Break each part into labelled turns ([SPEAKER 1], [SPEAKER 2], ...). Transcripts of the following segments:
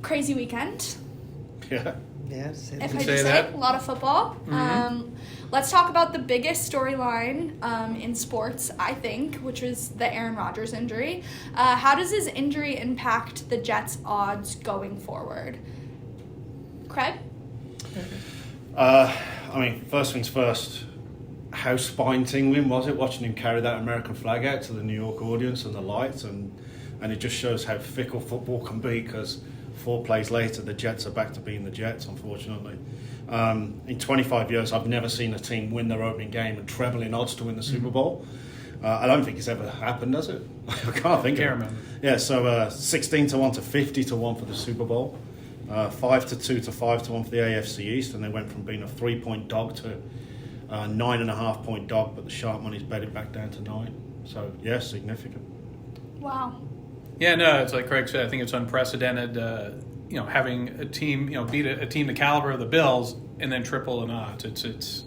[SPEAKER 1] Crazy weekend.
[SPEAKER 2] Yeah.
[SPEAKER 3] Yeah,
[SPEAKER 1] If I just say a lot of football.
[SPEAKER 2] Mm-hmm.
[SPEAKER 1] Let's talk about the biggest storyline in sports, I think, which was the Aaron Rodgers injury. How does his injury impact the Jets' odds going forward? Craig?
[SPEAKER 2] First things first, how spine-tingling was it watching him carry that American flag out to the New York audience and the lights, and it just shows how fickle football can be, because 4 plays later the Jets are back to being the Jets, unfortunately. In 25 years I've never seen a team win their opening game and treble in odds to win the Super Bowl. I don't think it's ever happened, has it? I can't think of it.
[SPEAKER 4] Remember.
[SPEAKER 2] Yeah, so 16 to 1 to 50 to 1 for the Super Bowl. 5 to 2 to 5 to 1 for the AFC East, and they went from being a 3-point dog to a 9.5 point dog, but the sharp money's bet it back down to 9. So yeah, significant.
[SPEAKER 1] Wow.
[SPEAKER 4] Yeah, no, it's like Craig said. I think it's unprecedented. Having a team, beat a team the caliber of the Bills and then triple in odds. It's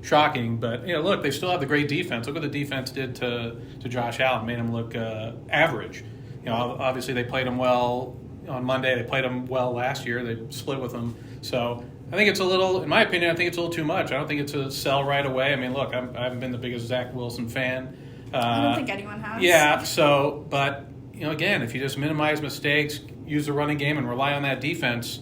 [SPEAKER 4] shocking, but look, they still have the great defense. Look what the defense did to Josh Allen, made him look average. Obviously they played him well on Monday. They played him well last year. They split with him. So I think it's a little, in my opinion, I think it's a little too much. I don't think it's a sell right away. I mean, look, I haven't been the biggest Zach Wilson fan.
[SPEAKER 1] I don't think anyone has.
[SPEAKER 4] Yeah, so, but, again, if you just minimize mistakes, use the running game, and rely on that defense,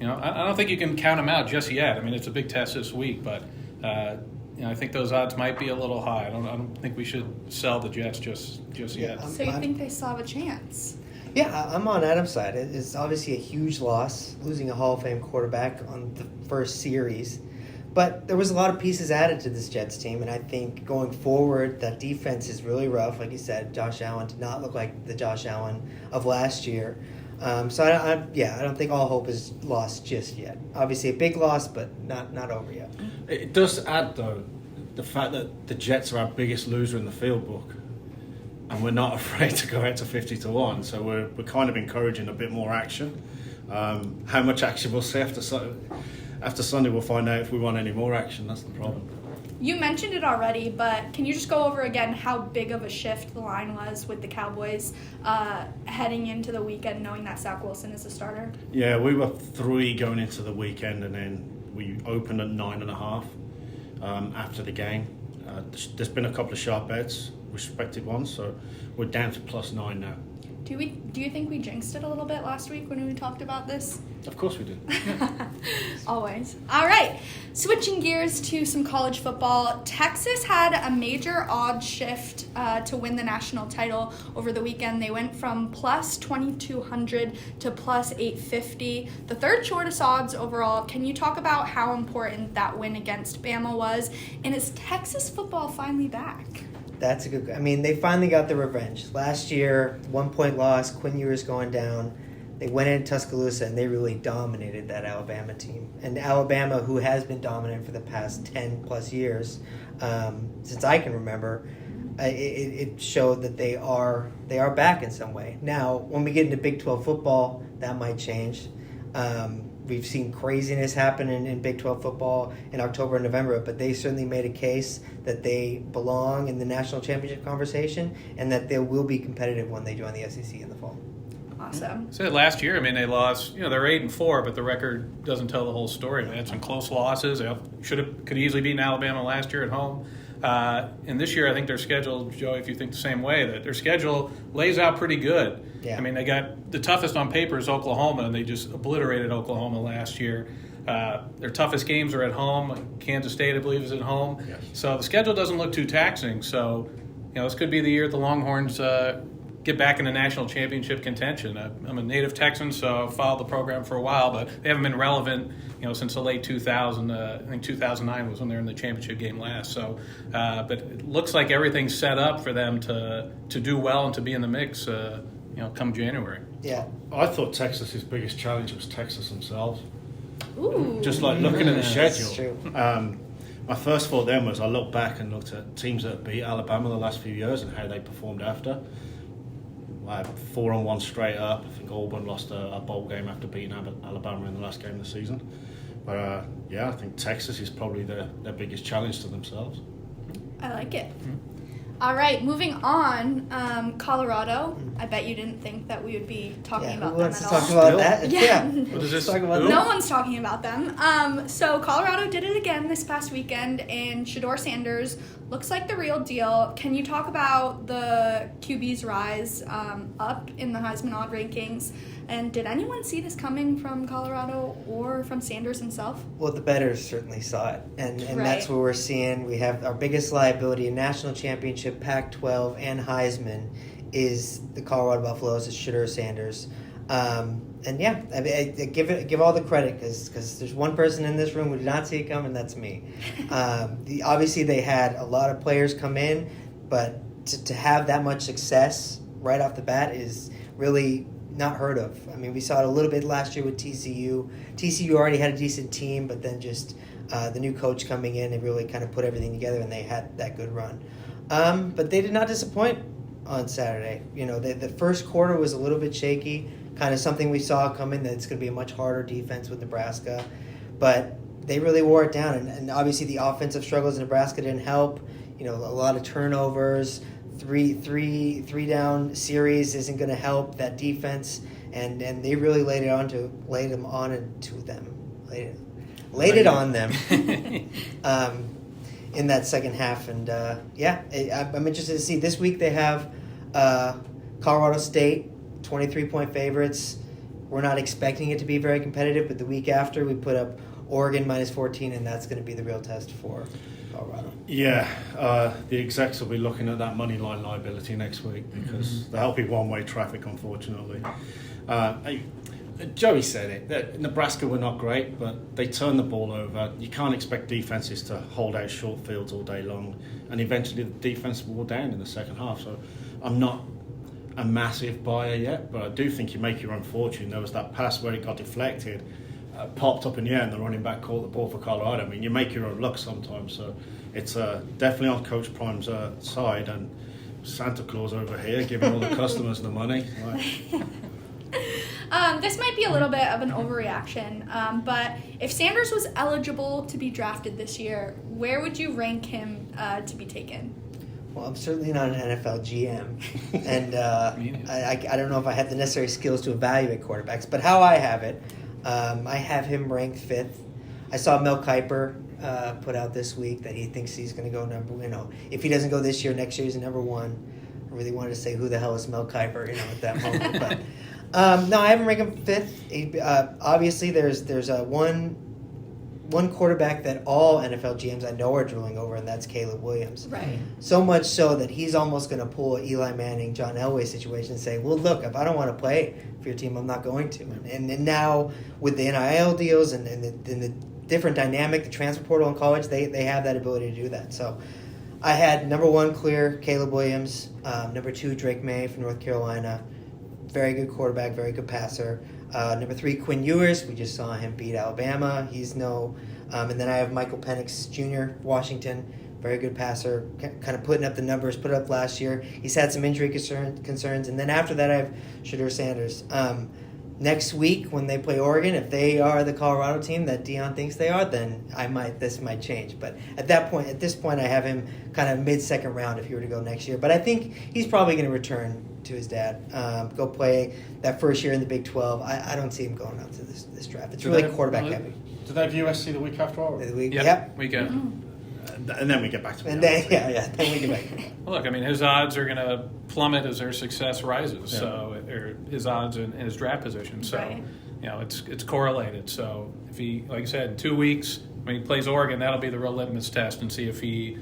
[SPEAKER 4] I don't think you can count them out just yet. I mean, it's a big test this week, but, I think those odds might be a little high. I don't think we should sell the Jets just yet.
[SPEAKER 1] So you think they still have a chance?
[SPEAKER 3] Yeah, I'm on Adam's side. It's obviously a huge loss, losing a Hall of Fame quarterback on the first series. But there was a lot of pieces added to this Jets team, and I think going forward, that defense is really rough. Like you said, Josh Allen did not look like the Josh Allen of last year. So I don't think all hope is lost just yet. Obviously a big loss, but not over yet.
[SPEAKER 2] It does add, though, the fact that the Jets are our biggest loser in the field book, and we're not afraid to go out to 50 to 1. So we're kind of encouraging a bit more action. How much action we'll see after Sunday, we'll find out if we want any more action. That's the problem.
[SPEAKER 1] You mentioned it already, but can you just go over again how big of a shift the line was with the Cowboys heading into the weekend, knowing that Zach Wilson is a starter?
[SPEAKER 2] Yeah, we were 3 going into the weekend, and then we opened at 9.5 after the game. There's been a couple of sharp bets, respected ones, so we're down to +9 now.
[SPEAKER 1] Do you think we jinxed it a little bit last week when we talked about this?
[SPEAKER 2] Of course we did.
[SPEAKER 1] Always. All right. Switching gears to some college football. Texas had a major odds shift to win the national title over the weekend. They went from +2,200 to +850. The third shortest odds overall. Can you talk about how important that win against Bama was? And is Texas football finally back?
[SPEAKER 3] That's a good. I mean, they finally got the revenge. Last year, 1-point loss, Quinn Ewers going down. They went in Tuscaloosa and they really dominated that Alabama team. And Alabama, who has been dominant for the past 10 plus years, since I can remember, it showed that they are back in some way. Now, when we get into Big 12 football, that might change. We've seen craziness happen in Big 12 football in October and November, but they certainly made a case that they belong in the national championship conversation and that they will be competitive when they join the SEC in the fall.
[SPEAKER 1] Awesome.
[SPEAKER 4] So last year, I mean, they lost. They're 8-4, but the record doesn't tell the whole story. They had some close losses. They could easily beat Alabama last year at home. And this year, I think their schedule, Joey, if you think the same way, that their schedule lays out pretty good.
[SPEAKER 3] Yeah.
[SPEAKER 4] I mean, they got the toughest on paper is Oklahoma, and they just obliterated Oklahoma last year. Their toughest games are at home. Kansas State, I believe, is at home.
[SPEAKER 2] Yes.
[SPEAKER 4] So the schedule doesn't look too taxing. So, this could be the year the Longhorns get back into national championship contention. I'm a native Texan, so I've followed the program for a while, but they haven't been relevant, since the late 2000s. I think 2009 was when they were in the championship game last. So, but it looks like everything's set up for them to do well and to be in the mix, come January.
[SPEAKER 3] Yeah.
[SPEAKER 2] I thought Texas's biggest challenge was Texas themselves.
[SPEAKER 1] Ooh.
[SPEAKER 2] Just like looking at the
[SPEAKER 3] That's
[SPEAKER 2] schedule.
[SPEAKER 3] true.
[SPEAKER 2] My first thought then was I looked back and looked at teams that beat Alabama the last few years and how they performed after. 4-1 straight up. I think Auburn lost a bowl game after beating Alabama in the last game of the season. But I think Texas is probably their biggest challenge to themselves.
[SPEAKER 1] I like it. All right, moving on. Colorado. I bet you didn't think that we would be talking about
[SPEAKER 3] who
[SPEAKER 1] them
[SPEAKER 3] wants
[SPEAKER 1] at
[SPEAKER 3] to
[SPEAKER 1] all.
[SPEAKER 3] talk about
[SPEAKER 4] Still?
[SPEAKER 3] that?
[SPEAKER 1] Yeah.
[SPEAKER 4] What is this?
[SPEAKER 3] Talk about
[SPEAKER 4] Who?
[SPEAKER 1] No one's talking about them. So Colorado did it again this past weekend, and Shedeur Sanders looks like the real deal. Can you talk about the QB's rise up in the Heisman odd rankings? And did anyone see this coming from Colorado or from Sanders himself?
[SPEAKER 3] Well, the bettors certainly saw it, and
[SPEAKER 1] Right.
[SPEAKER 3] that's what we're seeing. We have our biggest liability in national championship, Pac-12, and Heisman is the Colorado Buffaloes. It's Shedeur Sanders, and yeah, I mean, I give all the credit because there's one person in this room who did not see it coming. That's me. Obviously, they had a lot of players come in, but to have that much success right off the bat is really not heard of. I mean, we saw it a little bit last year with TCU. TCU already had a decent team, but then just the new coach coming in and really kind of put everything together, and they had that good run. But they did not disappoint on Saturday. You know, the first quarter was a little bit shaky, kind of something we saw coming, that it's going to be a much harder defense with Nebraska. But they really wore it down, and obviously the offensive struggles in Nebraska didn't help. You know, a lot of turnovers. Three down series isn't going to help that defense, and they really laid it on them in that second half. And I'm interested to see. This week they have Colorado State, 23-point favorites. We're not expecting it to be very competitive, but the week after we put up Oregon minus 14, and that's going to be the real test for Colorado.
[SPEAKER 2] Yeah, the execs will be looking at that money line liability next week because there'll be one-way traffic, unfortunately. Joey said it, that Nebraska were not great, but they turned the ball over. You can't expect defenses to hold out short fields all day long, and eventually the defense wore down in the second half. So I'm not a massive buyer yet, but I do think you make your own fortune. There was that pass where it got deflected, popped up in the air, and the running back caught the ball for Colorado. I mean, you make your own luck sometimes, so it's definitely on Coach Prime's side, and Santa Claus over here giving all the customers the money.
[SPEAKER 1] This might be a little bit of an overreaction, but if Sanders was eligible to be drafted this year, where would you rank him to be taken?
[SPEAKER 3] Well, I'm certainly not an NFL GM, and I don't know if I have the necessary skills to evaluate quarterbacks, but how I have it, I have him ranked 5th. I saw Mel Kiper put out this week that he thinks he's going to go if he doesn't go this year, next year he's number 1. I really wanted to say, who the hell is Mel Kiper, at that moment. But no, I haven't ranked him 5th. Obviously, there's one quarterback that all NFL GMs I know are drooling over, and that's Caleb Williams.
[SPEAKER 1] Right.
[SPEAKER 3] So much so that he's almost going to pull an Eli Manning, John Elway situation and say, well, look, if I don't want to play for your team, I'm not going to. And now with the NIL deals and the different dynamic, the transfer portal in college, they have that ability to do that. So I had number 1 clear, Caleb Williams. Number 2, Drake May from North Carolina. Very good quarterback, very good passer. Number 3, Quinn Ewers. We just saw him beat Alabama. He's and then I have Michael Penix Jr., Washington. Very good passer, kind of putting up the numbers, put it up last year. He's had some injury concerns. And then after that, I have Shedeur Sanders. Next week, when they play Oregon, if they are the Colorado team that Deion thinks they are, then this might change. But at this point, I have him kind of mid-second round if he were to go next year. But I think he's probably going to return to his dad, go play that first year in the Big 12. I don't see him going out to this draft. It's really quarterback heavy.
[SPEAKER 2] Do they have USC the week after?
[SPEAKER 3] Yep.
[SPEAKER 4] Weekend.
[SPEAKER 1] Mm-hmm.
[SPEAKER 2] And then we get back to
[SPEAKER 3] And then, then we get back.
[SPEAKER 4] Well, look, I mean, his odds are going to plummet as their success rises.
[SPEAKER 2] Yeah.
[SPEAKER 4] So, or his odds in his draft position. So,
[SPEAKER 1] Right.
[SPEAKER 4] It's correlated. So, if he, like I said, in 2 weeks when he plays Oregon, that'll be the real litmus test and see if he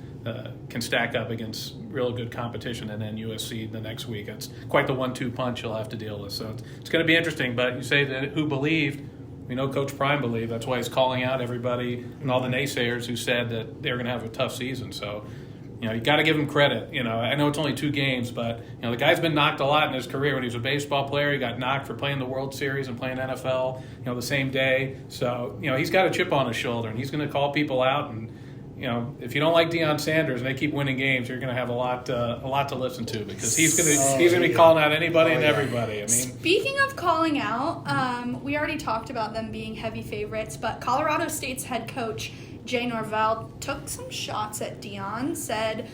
[SPEAKER 4] can stack up against real good competition. And then USC the next week. It's quite the 1-2 punch he'll have to deal with. So, it's going to be interesting. But you say that who believed. We know Coach Prime believed. That's why he's calling out everybody and all the naysayers who said that they're going to have a tough season. So, you got to give him credit. I know it's only 2 games, but, the guy's been knocked a lot in his career. When he was a baseball player, he got knocked for playing the World Series and playing NFL, the same day. So, he's got a chip on his shoulder, and he's going to call people out. And, if you don't like Deion Sanders and they keep winning games, you're going to have a lot to listen to because he's going to be calling out anybody and everybody. I mean,
[SPEAKER 1] speaking of calling out, we already talked about them being heavy favorites, but Colorado State's head coach Jay Norvell took some shots at Deion. Said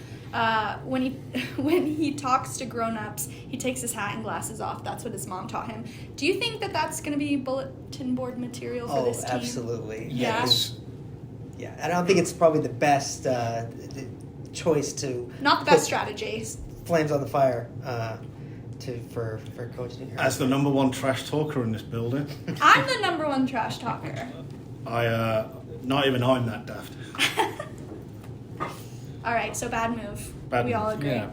[SPEAKER 1] when he talks to grown-ups, he takes his hat and glasses off. That's what his mom taught him. Do you think that that's going to be bulletin board material for this team?
[SPEAKER 3] Oh, absolutely.
[SPEAKER 1] Yes.
[SPEAKER 3] Yeah, I don't think it's probably the best choice to
[SPEAKER 1] Not the best strategy.
[SPEAKER 3] flames on the fire for coaching here.
[SPEAKER 2] As the number one trash talker in this building,
[SPEAKER 1] I'm the number one trash talker.
[SPEAKER 2] not even I'm that daft.
[SPEAKER 1] All right, so bad move.
[SPEAKER 2] Bad
[SPEAKER 1] we
[SPEAKER 2] move.
[SPEAKER 1] all agree.
[SPEAKER 4] Yeah.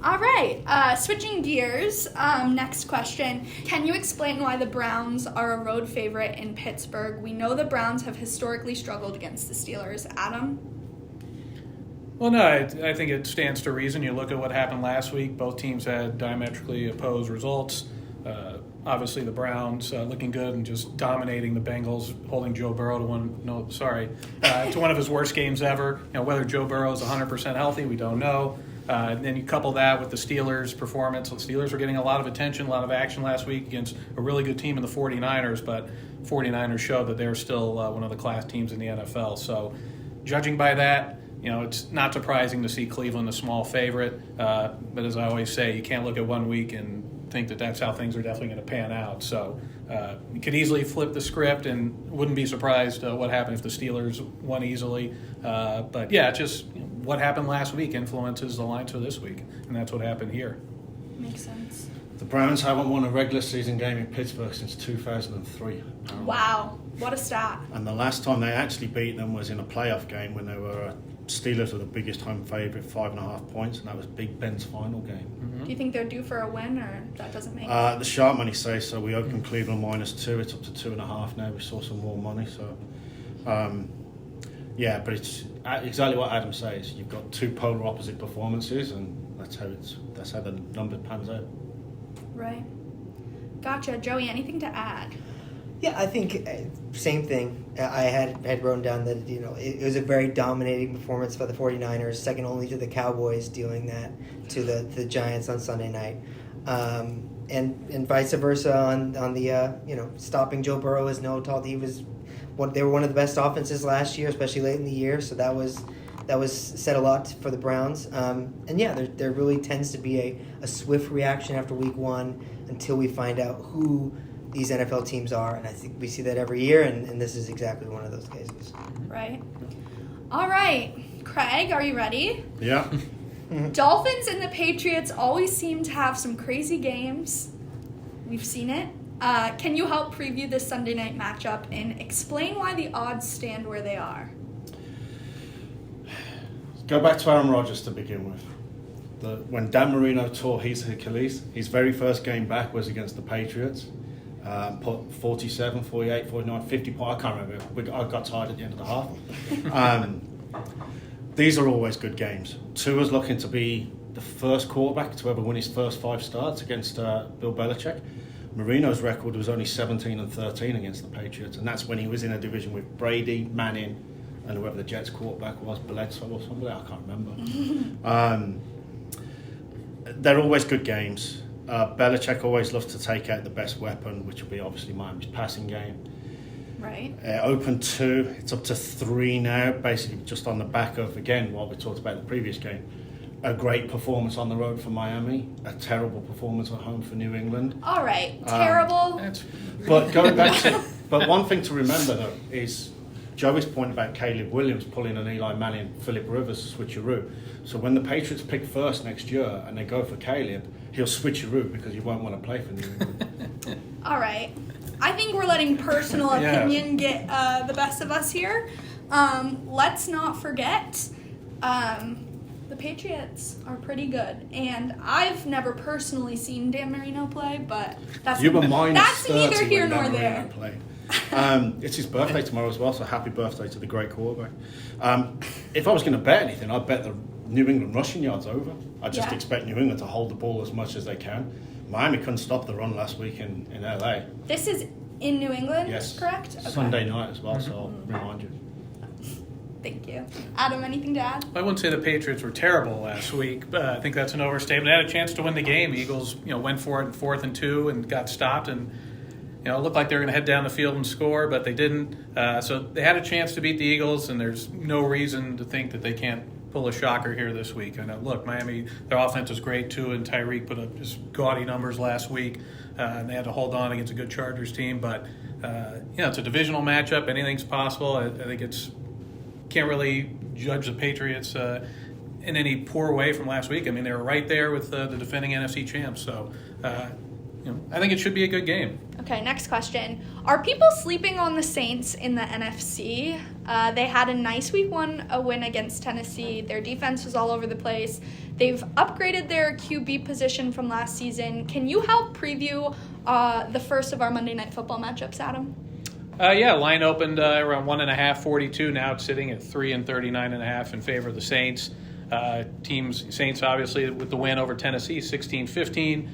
[SPEAKER 1] All right, switching gears. Next question. Can you explain why the Browns are a road favorite in Pittsburgh? We know the Browns have historically struggled against the Steelers. Adam?
[SPEAKER 4] Well, no, I think it stands to reason. You look at what happened last week. Both teams had diametrically opposed results. Obviously, the Browns looking good and just dominating the Bengals, holding Joe Burrow to one of his worst games ever. Whether Joe Burrow is 100% healthy, we don't know. And then you couple that with the Steelers' performance. The Steelers were getting a lot of attention, a lot of action last week against a really good team in the 49ers, but 49ers showed that they're still one of the class teams in the NFL. So judging by that, it's not surprising to see Cleveland a small favorite. But as I always say, you can't look at 1 week and think that that's how things are definitely going to pan out. So you could easily flip the script and wouldn't be surprised what happened if the Steelers won easily. But yeah, just what happened last week influences the lines for this week, and that's what happened here.
[SPEAKER 1] Makes sense.
[SPEAKER 2] The Browns haven't won a regular season game in Pittsburgh since 2003.
[SPEAKER 1] Wow, what a stat.
[SPEAKER 2] And the last time they actually beat them was in a playoff game when they were Steelers were the biggest home favourite, 5.5 points, and that was Big Ben's final game.
[SPEAKER 1] Do you think they're due for a win, or that doesn't make
[SPEAKER 2] The sharp money says so. We opened Cleveland -2. It's up to 2.5 now. We saw some more money. So, but it's exactly what Adam says. You've got two polar opposite performances, and that's how the number pans out.
[SPEAKER 1] Right. Gotcha. Joey, anything to add?
[SPEAKER 3] Yeah, I think same thing. I had written down that it was a very dominating performance by the 49ers, second only to the Cowboys doing that to the Giants on Sunday night, and vice versa on the stopping Joe Burrow. As Noah told, they were one of the best offenses last year, especially late in the year. So that was said a lot for the Browns. And yeah, there really tends to be a swift reaction after week one until we find out who these NFL teams are, and I think we see that every year, and this is exactly one of those cases.
[SPEAKER 1] Right. All right. Craig, are you ready?
[SPEAKER 2] Yeah.
[SPEAKER 1] Dolphins and the Patriots always seem to have some crazy games. We've seen it. Can you help preview this Sunday night matchup and explain why the odds stand where they are?
[SPEAKER 2] Go back to Aaron Rodgers to begin with. When Dan Marino tore his Achilles, his very first game back was against the Patriots. Put 47, 48, 49, 50 points. I can't remember. I got tired at the end of the half. These are always good games. Tua's looking to be the first quarterback to ever win his first 5 starts against Bill Belichick. Marino's record was only 17-13 against the Patriots, and that's when he was in a division with Brady, Manning, and whoever the Jets quarterback was, Bledsoe or somebody. I can't remember. They're always good games. Belichick always loves to take out the best weapon, which will be obviously Miami's passing game.
[SPEAKER 1] Right.
[SPEAKER 2] Open 2, it's up to 3 now, basically just on the back of, again, what we talked about in the previous game. A great performance on the road for Miami, a terrible performance at home for New England.
[SPEAKER 1] All right. Terrible.
[SPEAKER 2] But going back to, but one thing to remember though is Joey's point about Caleb Williams pulling an Eli Manning, Phillip Rivers switcheroo. So when the Patriots pick first next year and they go for Caleb, he'll switcheroo because you won't want to play for New England.
[SPEAKER 1] All right. I think we're letting personal opinion get the best of us here. Let's not forget, the Patriots are pretty good. And I've never personally seen Dan Marino play, but that's neither here nor there.
[SPEAKER 2] It's his birthday tomorrow as well, so happy birthday to the great quarterback. If I was going to bet anything, I'd bet the New England rushing yards over. I just expect New England to hold the ball as much as they can. Miami couldn't stop the run last week in LA.
[SPEAKER 1] This is in New England,
[SPEAKER 2] yes,
[SPEAKER 1] correct? Okay.
[SPEAKER 2] Sunday night as well, so I'll remind you.
[SPEAKER 1] Thank you. Adam, anything to add?
[SPEAKER 4] I wouldn't say the Patriots were terrible last week, but I think that's an overstatement. They had a chance to win the game. Eagles, went for it in 4th and 2 and got stopped, and it looked like they were going to head down the field and score, but they didn't. So they had a chance to beat the Eagles, and there's no reason to think that they can't pull a shocker here this week. I know, look, Miami, their offense is great too, and Tyreek put up just gaudy numbers last week, and they had to hold on against a good Chargers team. But it's a divisional matchup. Anything's possible. I think can't really judge the Patriots in any poor way from last week. I mean, they were right there with the defending NFC champs. So, I think it should be a good game.
[SPEAKER 1] Okay, next question. Are people sleeping on the Saints in the NFC? They had a nice week 1 win against Tennessee. Their defense was all over the place. They've upgraded their QB position from last season. Can you help preview the first of our Monday Night Football matchups, Adam?
[SPEAKER 4] Line opened around 1.5, 42. Now it's sitting at 3 and 39.5 in favor of the Saints. Saints obviously with the win over Tennessee, 16-15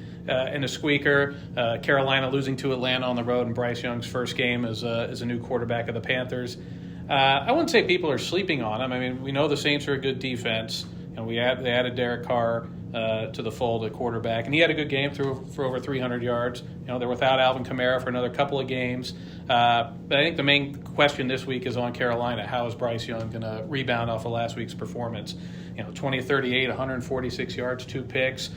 [SPEAKER 4] in a squeaker. Carolina losing to Atlanta on the road in Bryce Young's first game as a new quarterback of the Panthers. I wouldn't say people are sleeping on them. I mean, we know the Saints are a good defense, and they added Derek Carr to the fold at quarterback, and he had a good game for over 300 yards. They're without Alvin Kamara for another couple of games. But I think the main question this week is on Carolina. How is Bryce Young going to rebound off of last week's performance? 20-38, 146 yards, 2 picks.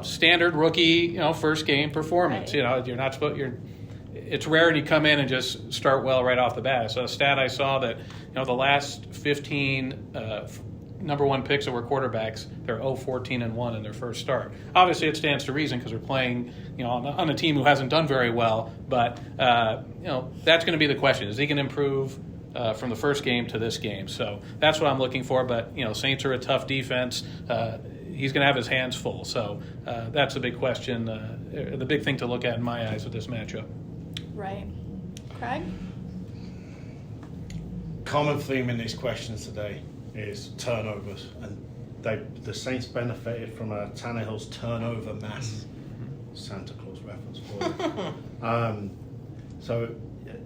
[SPEAKER 4] Standard rookie, first game performance.
[SPEAKER 1] Right.
[SPEAKER 4] You're not supposed. It's rare when you come in and just start well right off the bat. So a stat I saw that the last 15 number 1 picks that were quarterbacks, they're 0-14-1 in their first start. Obviously, it stands to reason because they're playing on a team who hasn't done very well. But that's going to be the question: is he going to improve from the first game to this game? So that's what I'm looking for. But Saints are a tough defense. He's going to have his hands full. So that's a big question, the big thing to look at in my eyes with this matchup.
[SPEAKER 1] Right. Craig?
[SPEAKER 2] Common theme in these questions today is turnovers, and the Saints benefited from Tannehill's turnover mass. Santa Claus reference for you. So,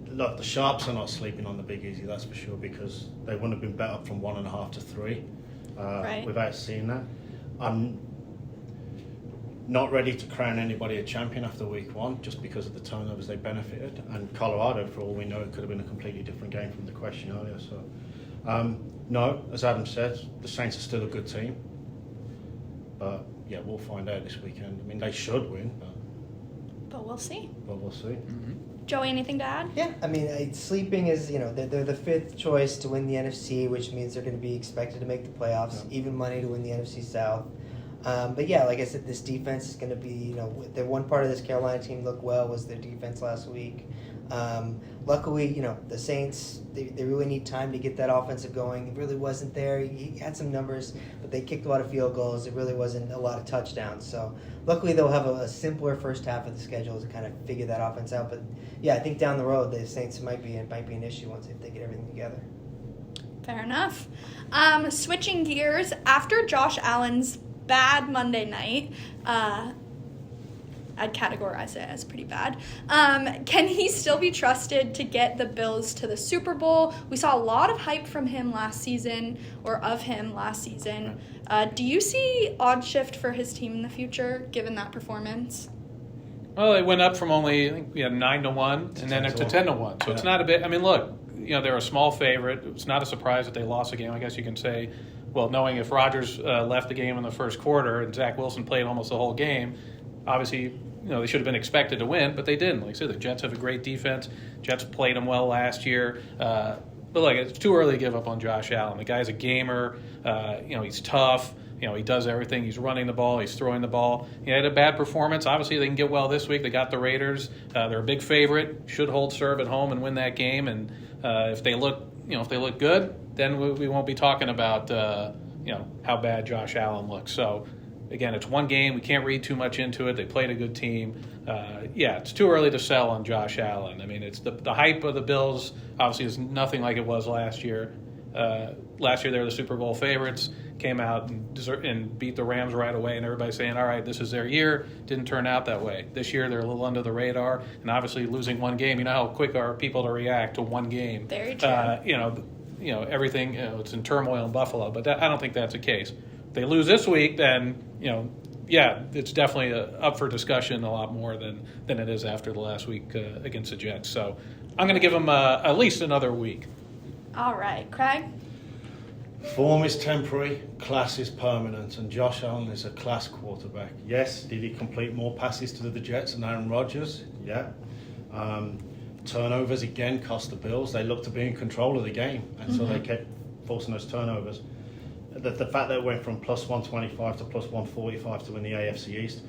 [SPEAKER 2] look, the Sharps are not sleeping on the Big Easy, that's for sure, because they wouldn't have been bet up from 1.5 to 3
[SPEAKER 1] Right.
[SPEAKER 2] without seeing that. I'm not ready to crown anybody a champion after week 1 just because of the turnovers they benefited. And Colorado, for all we know, it could have been a completely different game from the question earlier. So, no, as Adam said, the Saints are still a good team. But, yeah, we'll find out this weekend. I mean, they should win,
[SPEAKER 1] But we'll see.
[SPEAKER 2] but we'll see.
[SPEAKER 4] Mm-hmm.
[SPEAKER 1] Joey, anything to add?
[SPEAKER 3] Yeah, I mean, sleeping is, they're the 5th choice to win the NFC, which means they're going to be expected to make the playoffs, even money to win the NFC South. But yeah, like I said, this defense is going to be, the one part of this Carolina team looked well was their defense last week. Luckily, the Saints, they really need time to get that offensive going. It really wasn't there. He had some numbers, but they kicked a lot of field goals. It really wasn't a lot of touchdowns. So luckily they'll have a simpler first half of the schedule to kind of figure that offense out. But yeah, I think down the road the Saints might be an issue once they get everything together.
[SPEAKER 1] Fair enough. Switching gears, after Josh Allen's bad Monday night, I'd categorize it as pretty bad. Can he still be trusted to get the Bills to the Super Bowl? We saw a lot of hype from him last season, or of him last season. Do you see odd shift for his team in the future, given that performance?
[SPEAKER 4] Well, it went up from only, I think we had 9-1, and then up to 10-1. So it's not a bit. I mean, look, they're a small favorite. It's not a surprise that they lost a game. I guess you can say, well, knowing if Rodgers left the game in the first quarter and Zach Wilson played almost the whole game, obviously, they should have been expected to win, but they didn't. Like I said, the Jets have a great defense. Jets played them well last year. But look, it's too early to give up on Josh Allen. The guy's a gamer. He's tough. He does everything. He's running the ball. He's throwing the ball. He had a bad performance. Obviously, they can get well this week. They got the Raiders. They're a big favorite. Should hold serve at home and win that game. And if they look good, then we won't be talking about how bad Josh Allen looks. So again, it's one game. We can't read too much into it. They played a good team. It's too early to sell on Josh Allen. I mean, it's the hype of the Bills obviously is nothing like it was last year. Last year they were the Super Bowl favorites, came out and beat the Rams right away, and everybody's saying, all right, this is their year. Didn't turn out that way. This year they're a little under the radar, and obviously losing one game, you know how quick are people to react to one game.
[SPEAKER 1] Very true.
[SPEAKER 4] Everything, it's in turmoil in Buffalo, but I don't think that's the case. If they lose this week, then, it's definitely up for discussion a lot more than it is after the last week against the Jets. So I'm going to give them at least another week.
[SPEAKER 1] All right. Craig?
[SPEAKER 2] Form is temporary, class is permanent, and Josh Allen is a class quarterback. Yes, did he complete more passes to the Jets than Aaron Rodgers? Yeah. Turnovers again cost the Bills. They looked to be in control of the game, and so they kept forcing those turnovers. The fact that it went from plus 125 to plus 145 to win the AFC East,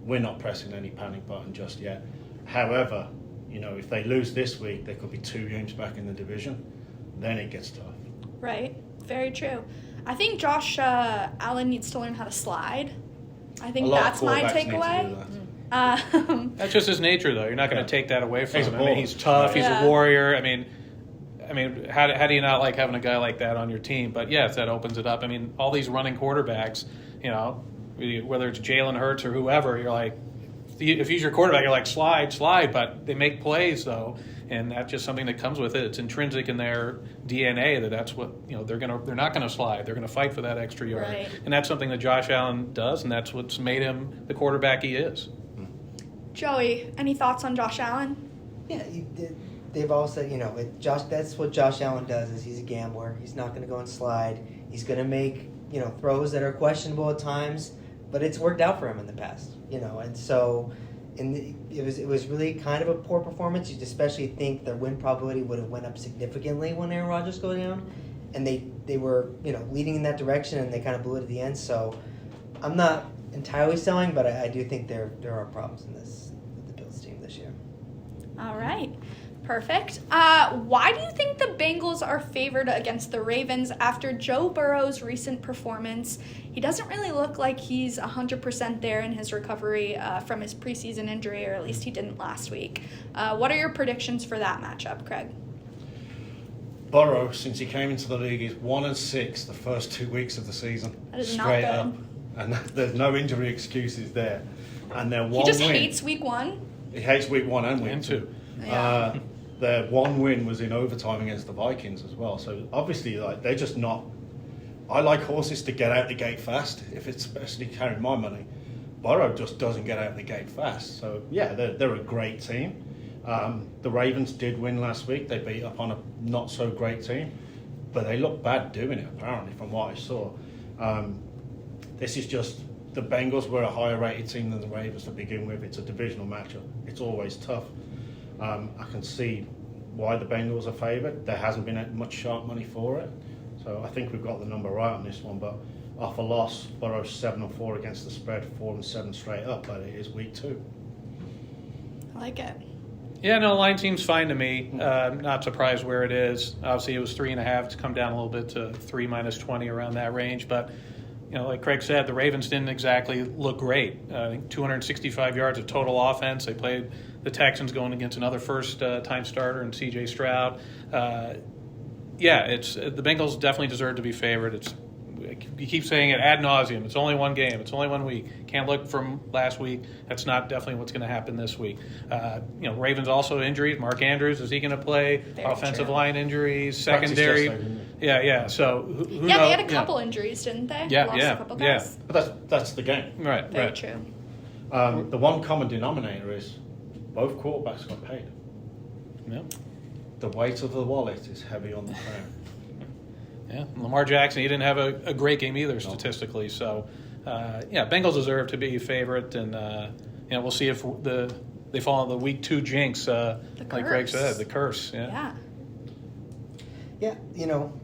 [SPEAKER 2] we're not pressing any panic button just yet. However, if they lose this week, there could be 2 games back in the division. Then it gets tough.
[SPEAKER 1] Right. Very true. I think Josh Allen needs to learn how to slide. I think that's my takeaway.
[SPEAKER 4] That's just his nature, though. You're not going to take that away from him. I mean, he's tough. He's a warrior. I mean, how do you not like having a guy like that on your team? But yes, that opens it up. I mean, all these running quarterbacks, whether it's Jalen Hurts or whoever, you're like, if he's your quarterback, you're like slide. But they make plays though, and that's just something that comes with it. It's intrinsic in their DNA that's what they're not going to slide. They're going to fight for that extra yard,
[SPEAKER 1] right.
[SPEAKER 4] And that's something that Josh Allen does, and that's what's made him the quarterback he is.
[SPEAKER 1] Joey, any thoughts on Josh Allen?
[SPEAKER 3] Yeah, they've all said, Josh. That's what Josh Allen does. Is he's a gambler. He's not going to go and slide. He's going to make throws that are questionable at times, but it's worked out for him in the past. And so, it was really kind of a poor performance. You'd especially think the win probability would have went up significantly when Aaron Rodgers go down, and they were leading in that direction, and they kind of blew it at the end. So, I'm not entirely selling, but I do think there are problems in this with the Bills team this year.
[SPEAKER 1] All right. Perfect. Why do you think the Bengals are favored against the Ravens after Joe Burrow's recent performance? He doesn't really look like he's 100% there in his recovery from his preseason injury, or at least he didn't last week. What are your predictions for that matchup, Craig?
[SPEAKER 2] Burrow, since he came into the league, is 1-6 the first 2 weeks of the season.
[SPEAKER 1] That is
[SPEAKER 2] straight
[SPEAKER 1] not
[SPEAKER 2] up.
[SPEAKER 1] good.
[SPEAKER 2] And there's no injury excuses there. And their one
[SPEAKER 1] He just
[SPEAKER 2] win,
[SPEAKER 1] hates week 1?
[SPEAKER 2] He hates week 1 and week 2.
[SPEAKER 1] Yeah.
[SPEAKER 2] Their one win was in overtime against the Vikings as well. So obviously, they're just not. I like horses to get out the gate fast. If it's especially carrying my money, Burrow just doesn't get out the gate fast. So yeah, they're a great team. The Ravens did win last week. They beat up on a not so great team, but they look bad doing it apparently from what I saw. This is just the Bengals were a higher rated team than the Ravens to begin with. It's a divisional matchup. It's always tough. I can see why the Bengals are favoured. There hasn't been much sharp money for it. So I think we've got the number right on this one. But off a loss, Burrow's 7-4 against the spread, 4-7 straight up. But it is week 2.
[SPEAKER 1] I like it.
[SPEAKER 4] Yeah, no, line seems fine to me. Not surprised where it is. Obviously, it was 3.5. It's come down a little bit to 3 minus 20 around that range. But like Craig said, the Ravens didn't exactly look great. I think 265 yards of total offense. They played the Texans going against another first-time starter in C.J. Stroud. It's the Bengals definitely deserve to be favored. You keep saying it ad nauseum. It's only one game. It's only 1 week. Can't look from last week. That's not definitely what's going to happen this week. Ravens also injuries. Mark Andrews, is he going to play?
[SPEAKER 1] Very
[SPEAKER 4] Offensive
[SPEAKER 1] true.
[SPEAKER 4] Line injuries, secondary.
[SPEAKER 2] Yeah.
[SPEAKER 4] So who knows?
[SPEAKER 1] They had a couple injuries, didn't they? Lost a couple guys.
[SPEAKER 2] But that's the game.
[SPEAKER 4] Right.
[SPEAKER 1] Very true.
[SPEAKER 2] The one common denominator is both quarterbacks got paid.
[SPEAKER 4] Yeah.
[SPEAKER 2] The weight of the wallet is heavy on the crown.
[SPEAKER 4] Yeah, Lamar Jackson, he didn't have a great game either statistically. So, Bengals deserve to be favorite, and we'll see if they fall in the week 2 jinx, like Craig said, the curse.
[SPEAKER 1] Yeah.
[SPEAKER 3] Yeah,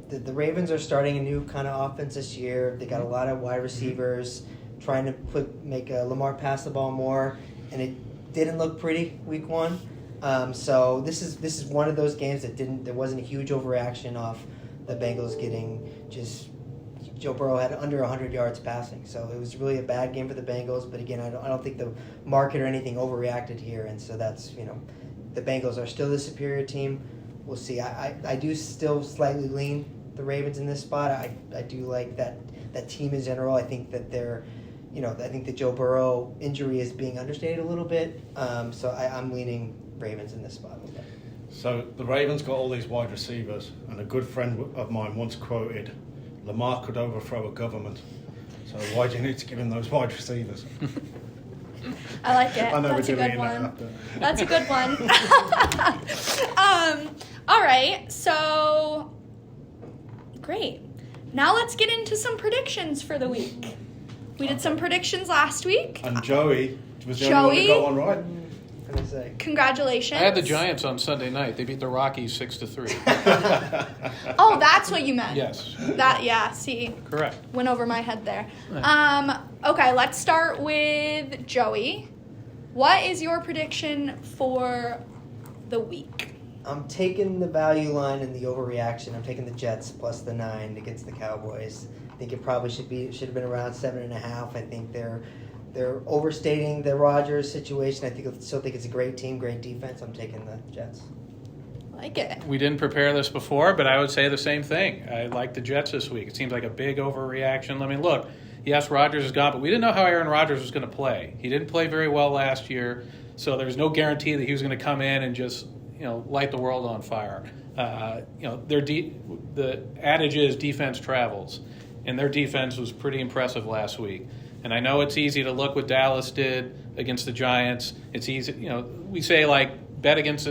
[SPEAKER 3] the Ravens are starting a new kind of offense this year. They got a lot of wide receivers trying to make Lamar pass the ball more, and it didn't look pretty week 1. So this is one of those games that there wasn't a huge overreaction off the Bengals getting Joe Burrow had under 100 yards passing. So it was really a bad game for the Bengals. But again, I don't think the market or anything overreacted here. And so that's, the Bengals are still the superior team. We'll see. I do still slightly lean the Ravens in this spot. I do like that team in general. I think that I think the Joe Burrow injury is being understated a little bit. So I'm leaning Ravens in this spot a little bit.
[SPEAKER 2] So the Ravens got all these wide receivers, and a good friend of mine once quoted, Lamar could overthrow a government. So why do you need to give him those wide receivers?
[SPEAKER 1] I like it.
[SPEAKER 2] I know
[SPEAKER 1] That's a
[SPEAKER 2] we're
[SPEAKER 1] good
[SPEAKER 2] doing
[SPEAKER 1] one.
[SPEAKER 2] that.
[SPEAKER 1] That's a good one. All right. So, great. Now let's get into some predictions for the week. We did some predictions last week.
[SPEAKER 2] And Joey was the only one who got one right.
[SPEAKER 3] What can I say?
[SPEAKER 1] Congratulations.
[SPEAKER 4] I had the Giants on Sunday night. They beat the Rockies 6-3.
[SPEAKER 1] Oh, that's what you meant.
[SPEAKER 4] Yes.
[SPEAKER 1] See.
[SPEAKER 4] Correct.
[SPEAKER 1] Went over my head there.
[SPEAKER 4] Right.
[SPEAKER 1] Okay, let's start with Joey. What is your prediction for the week?
[SPEAKER 3] I'm taking the value line and the overreaction. I'm taking the Jets plus the 9 against the Cowboys. I think it probably should have been around 7.5. I think they're overstating the Rodgers situation. I still think it's a great team, great defense. I'm taking the Jets.
[SPEAKER 1] Like it.
[SPEAKER 4] We didn't prepare this before, but I would say the same thing. I like the Jets this week. It seems like a big overreaction. I mean, look, yes, Rodgers is gone, but we didn't know how Aaron Rodgers was going to play. He didn't play very well last year, so there's no guarantee that he was going to come in and just light the world on fire. The adage is defense travels, and their defense was pretty impressive last week. And I know it's easy to look what Dallas did against the Giants. It's easy, we say like bet against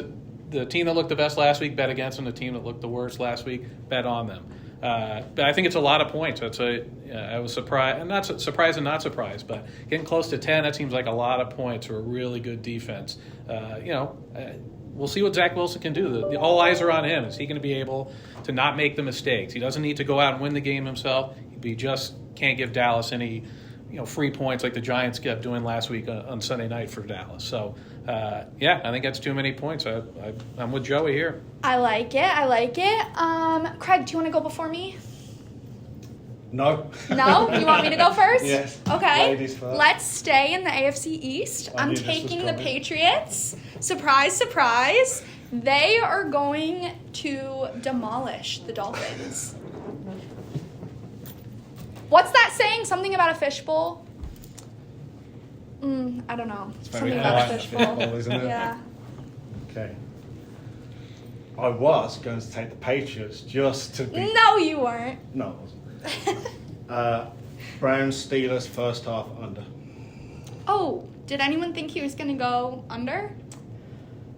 [SPEAKER 4] the team that looked the best last week, bet against them. The team that looked the worst last week, bet on them. But I think it's a lot of points. I was surprised, and not surprised and not surprised, but getting close to 10, that seems like a lot of points for a really good defense. We'll see what Zach Wilson can do. All eyes are on him. Is he going to be able to not make the mistakes? He doesn't need to go out and win the game himself. He just can't give Dallas any free points like the Giants kept doing last week on Sunday night for Dallas. So, I think that's too many points. I'm with Joey here.
[SPEAKER 1] I like it. Craig, do you want to go before me?
[SPEAKER 2] No.
[SPEAKER 1] No? You want me to go first?
[SPEAKER 2] Yes.
[SPEAKER 1] Okay.
[SPEAKER 2] Ladies first.
[SPEAKER 1] Let's stay in the AFC East.
[SPEAKER 2] I
[SPEAKER 1] I'm
[SPEAKER 2] knew this was
[SPEAKER 1] taking the
[SPEAKER 2] coming.
[SPEAKER 1] Patriots. Surprise, surprise. They are going to demolish the Dolphins. What's that saying? Something about a fishbowl? I don't know.
[SPEAKER 2] It's very
[SPEAKER 1] Something about a
[SPEAKER 2] high,
[SPEAKER 1] fishbowl.
[SPEAKER 2] isn't it?
[SPEAKER 1] Yeah.
[SPEAKER 2] Okay. I was going to take the Patriots just to be...
[SPEAKER 1] No, you weren't.
[SPEAKER 2] No, I wasn't. Browns, Steelers, first half under.
[SPEAKER 1] Oh, did anyone think he was going to go under?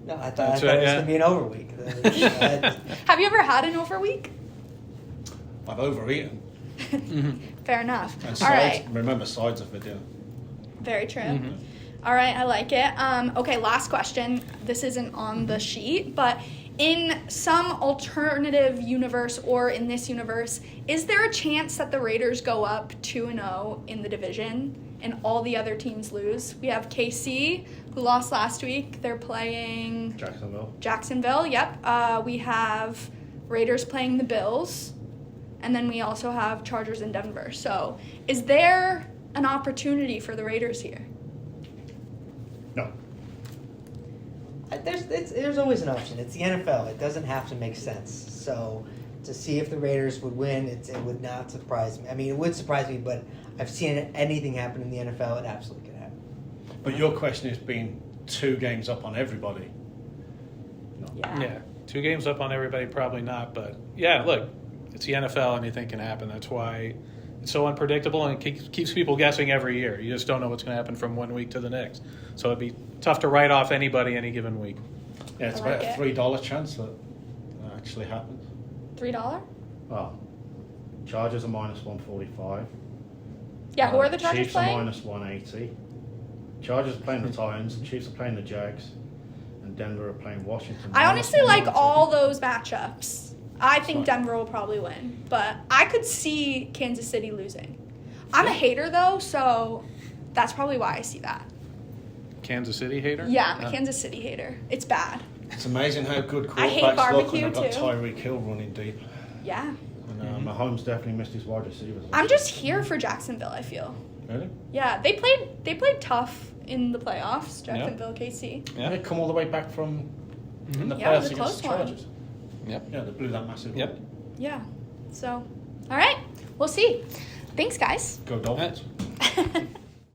[SPEAKER 3] No, I thought
[SPEAKER 4] That's
[SPEAKER 3] it
[SPEAKER 4] right,
[SPEAKER 3] was
[SPEAKER 4] yeah.
[SPEAKER 3] going to be an over week.
[SPEAKER 1] Have you ever had an over week?
[SPEAKER 2] I've overeaten.
[SPEAKER 1] Fair enough.
[SPEAKER 2] And
[SPEAKER 1] All
[SPEAKER 2] sides,
[SPEAKER 1] right.
[SPEAKER 2] remember, sides are for dinner.
[SPEAKER 1] Very true. All right, I like it. Okay, last question. This isn't on the sheet, but in some alternative universe or in this universe, is there a chance that the Raiders go up 2-0 in the division and all the other teams lose? We have KC, who lost last week. They're playing Jacksonville, yep. We have Raiders playing the Bills, and then we also have Chargers in Denver. So is there an opportunity for the Raiders here?
[SPEAKER 2] No.
[SPEAKER 3] There's always an option. It's the NFL. It doesn't have to make sense. So to see if the Raiders would win, it would not surprise me. I mean, it would surprise me, but I've seen anything happen in the NFL. It absolutely could happen.
[SPEAKER 2] But your question has been 2 games up on everybody. No.
[SPEAKER 4] Yeah, 2 games up on everybody, probably not. But, yeah, look, it's the NFL, anything can happen. That's why it's so unpredictable, and it keeps people guessing every year. You just don't know what's going to happen from one week to the next. So it'd be tough to write off anybody any given week.
[SPEAKER 2] Yeah, it's
[SPEAKER 1] I like
[SPEAKER 2] about a $3 chance that actually happens.
[SPEAKER 1] $3?
[SPEAKER 2] Well, Chargers are minus 145.
[SPEAKER 1] Yeah, who are the Chargers
[SPEAKER 2] Chiefs
[SPEAKER 1] playing?
[SPEAKER 2] are minus 180. Chargers are playing the Titans. The Chiefs are playing the Jags. And Denver are playing Washington.
[SPEAKER 1] I
[SPEAKER 2] minus
[SPEAKER 1] honestly like
[SPEAKER 2] 190.
[SPEAKER 1] all those matchups. I think
[SPEAKER 2] Fine.
[SPEAKER 1] Denver will probably win, but I could see Kansas City losing. I'm a hater, though, so that's probably why I see that.
[SPEAKER 4] Kansas City hater?
[SPEAKER 1] Yeah, I'm a Kansas City hater. It's bad.
[SPEAKER 2] It's amazing how good
[SPEAKER 1] I hate
[SPEAKER 2] quarterbacks look when
[SPEAKER 1] barbecue,
[SPEAKER 2] they've got
[SPEAKER 1] too.
[SPEAKER 2] Tyreek Hill running deep.
[SPEAKER 1] Yeah.
[SPEAKER 2] And Mahomes definitely missed his wide receivers.
[SPEAKER 1] I'm just here for Jacksonville, I feel.
[SPEAKER 2] Really?
[SPEAKER 1] Yeah, they played tough in the playoffs, Jacksonville, KC.
[SPEAKER 2] Yeah. They come all the way back from in the
[SPEAKER 1] Yeah, it
[SPEAKER 2] playoffs
[SPEAKER 1] was a
[SPEAKER 2] against the
[SPEAKER 1] close one.
[SPEAKER 2] Chargers.
[SPEAKER 4] Yep.
[SPEAKER 2] Yeah, they blew that massive
[SPEAKER 4] Yep.
[SPEAKER 2] lead.
[SPEAKER 1] Yeah. So, all right. We'll see. Thanks, guys.
[SPEAKER 2] Go Dolphins.